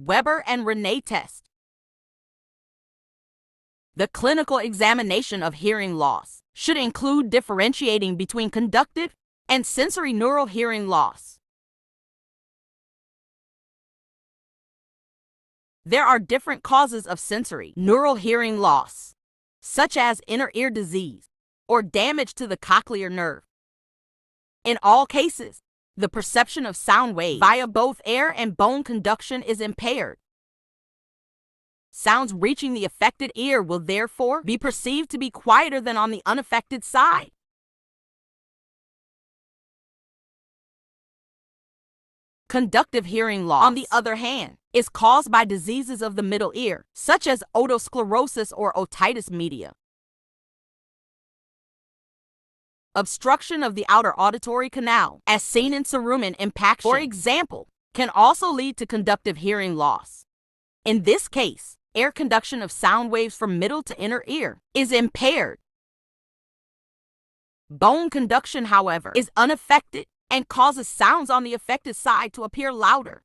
Weber and Rinnes test. The clinical examination of hearing loss should include differentiating between conductive and sensory neural hearing loss. There are different causes of sensory neural hearing loss, such as inner ear disease or damage to the cochlear nerve. In all cases, the perception of sound waves via both air and bone conduction is impaired. Sounds reaching the affected ear will therefore be perceived to be quieter than on the unaffected side. Conductive hearing loss, on the other hand, is caused by diseases of the middle ear, such as otosclerosis or otitis media. Obstruction of the outer auditory canal, as seen in cerumen impaction, for example, can also lead to conductive hearing loss. In this case, air conduction of sound waves from middle to inner ear is impaired. Bone conduction, however, is unaffected and causes sounds on the affected side to appear louder.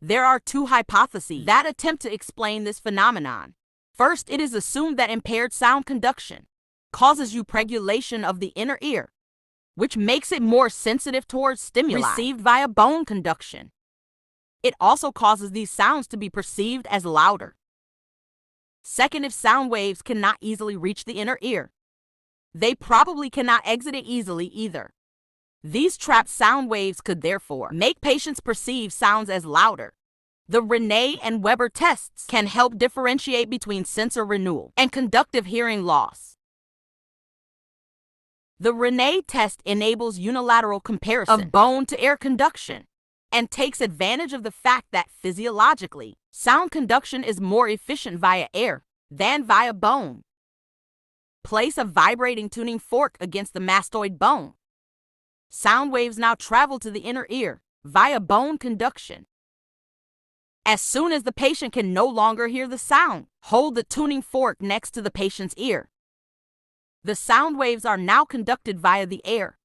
There are two hypotheses that attempt to explain this phenomenon. First, it is assumed that impaired sound conduction causes upregulation of the inner ear, which makes it more sensitive towards stimuli received via bone conduction. It also causes these sounds to be perceived as louder. Second, if sound waves cannot easily reach the inner ear, they probably cannot exit it easily either. These trapped sound waves could therefore make patients perceive sounds as louder. The Rinnes and Weber tests can help differentiate between sensor renewal and conductive hearing loss. The Rinnes test enables unilateral comparison of bone to air conduction and takes advantage of the fact that physiologically, sound conduction is more efficient via air than via bone. Place a vibrating tuning fork against the mastoid bone. Sound waves now travel to the inner ear via bone conduction. As soon as the patient can no longer hear the sound, hold the tuning fork next to the patient's ear. The sound waves are now conducted via the air.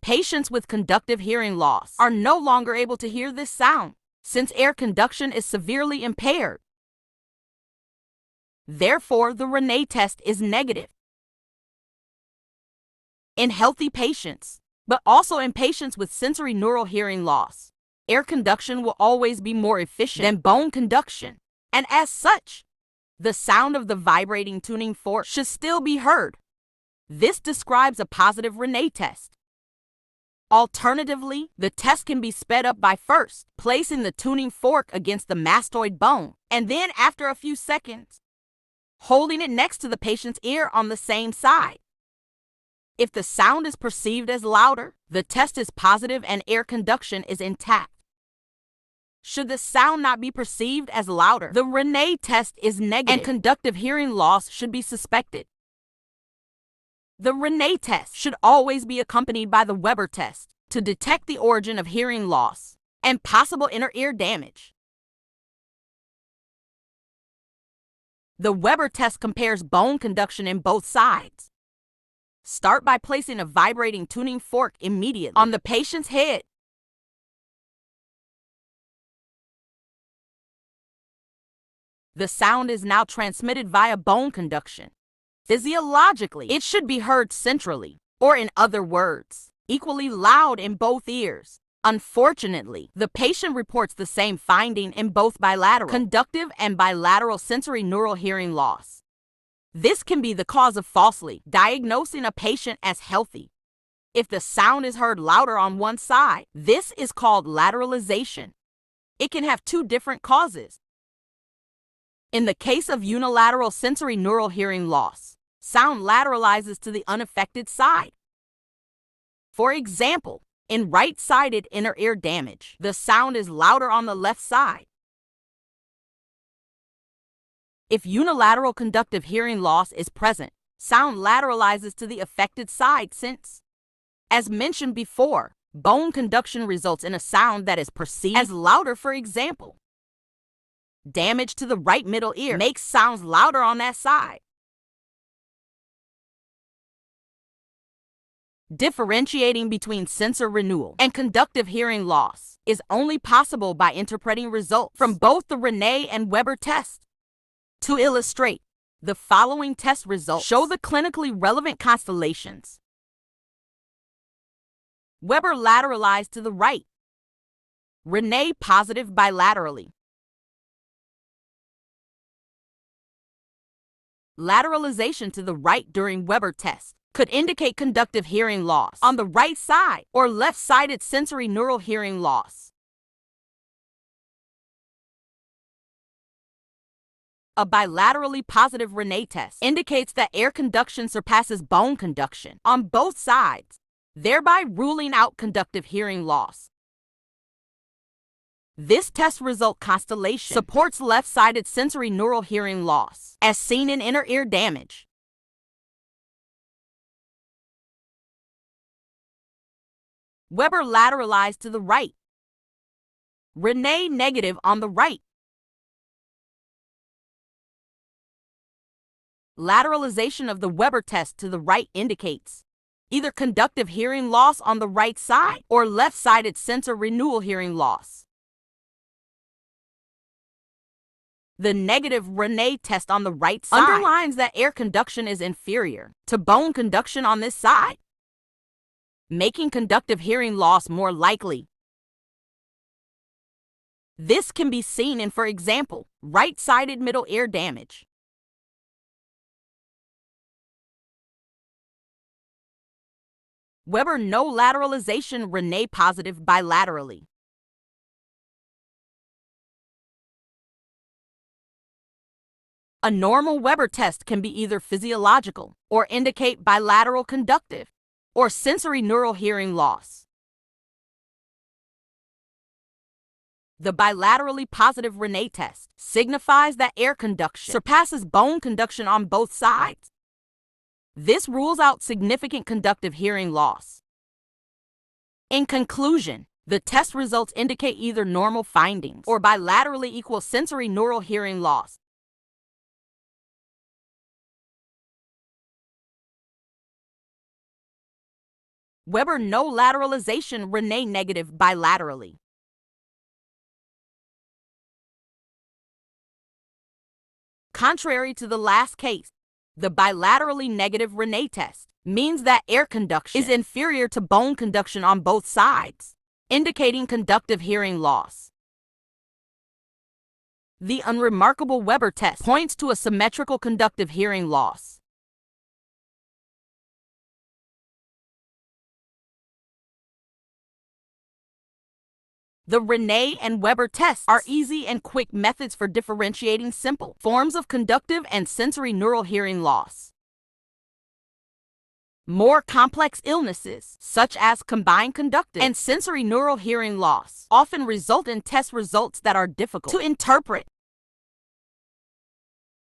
Patients with conductive hearing loss are no longer able to hear this sound, since air conduction is severely impaired. Therefore, the Rinnes test is negative. In healthy patients, but also in patients with sensory neural hearing loss, air conduction will always be more efficient than bone conduction, and as such, the sound of the vibrating tuning fork should still be heard. This describes a positive Rinnes test. Alternatively, the test can be sped up by first placing the tuning fork against the mastoid bone, and then after a few seconds, holding it next to the patient's ear on the same side. If the sound is perceived as louder, the test is positive and air conduction is intact. Should the sound not be perceived as louder, the Rinnes test is negative and conductive hearing loss should be suspected. The Rinnes test should always be accompanied by the Weber test to detect the origin of hearing loss and possible inner ear damage. The Weber test compares bone conduction in both sides. Start by placing a vibrating tuning fork immediately on the patient's head. The sound is now transmitted via bone conduction. Physiologically, it should be heard centrally, or in other words, equally loud in both ears. Unfortunately, the patient reports the same finding in both bilateral, conductive, and bilateral sensory neural hearing loss. This can be the cause of falsely diagnosing a patient as healthy. If the sound is heard louder on one side, this is called lateralization. It can have two different causes. In the case of unilateral sensory neural hearing loss, sound lateralizes to the unaffected side. For example, in right-sided inner ear damage, the sound is louder on the left side. If unilateral conductive hearing loss is present, sound lateralizes to the affected side since, as mentioned before, bone conduction results in a sound that is perceived as louder. For example, damage to the right middle ear makes sounds louder on that side. Differentiating between sensor renewal and conductive hearing loss is only possible by interpreting results from both the Rinnes and Weber tests. To illustrate, the following test results show the clinically relevant constellations. Weber lateralized to the right. Rinnes positive bilaterally. Lateralization to the right during Weber test could indicate conductive hearing loss on the right side or left-sided sensory neural hearing loss. A bilaterally positive Rinnes test indicates that air conduction surpasses bone conduction on both sides, thereby ruling out conductive hearing loss. This test result constellation supports left-sided sensory neural hearing loss, as seen in inner ear damage. Weber lateralized to the right. Rinnes negative on the right. Lateralization of the Weber test to the right indicates either conductive hearing loss on the right side or left-sided sensor renewal hearing loss. The negative Rinnes test on the right side underlines that air conduction is inferior to bone conduction on this side, making conductive hearing loss more likely. This can be seen in, for example, right-sided middle ear damage. Weber no lateralization, Rinnes positive bilaterally. A normal Weber test can be either physiological or indicate bilateral conductive or sensory neural hearing loss. The bilaterally positive Rinnes test signifies that air conduction surpasses bone conduction on both sides. This rules out significant conductive hearing loss. In conclusion, the test results indicate either normal findings or bilaterally equal sensory neural hearing loss. Weber no lateralization, Rinnes negative bilaterally. Contrary to the last case, the bilaterally negative Rinnes test means that air conduction is inferior to bone conduction on both sides, indicating conductive hearing loss. The unremarkable Weber test points to a symmetrical conductive hearing loss. The Rinnes and Weber tests are easy and quick methods for differentiating simple forms of conductive and sensory neural hearing loss. More complex illnesses, such as combined conductive and sensory neural hearing loss, often result in test results that are difficult to interpret.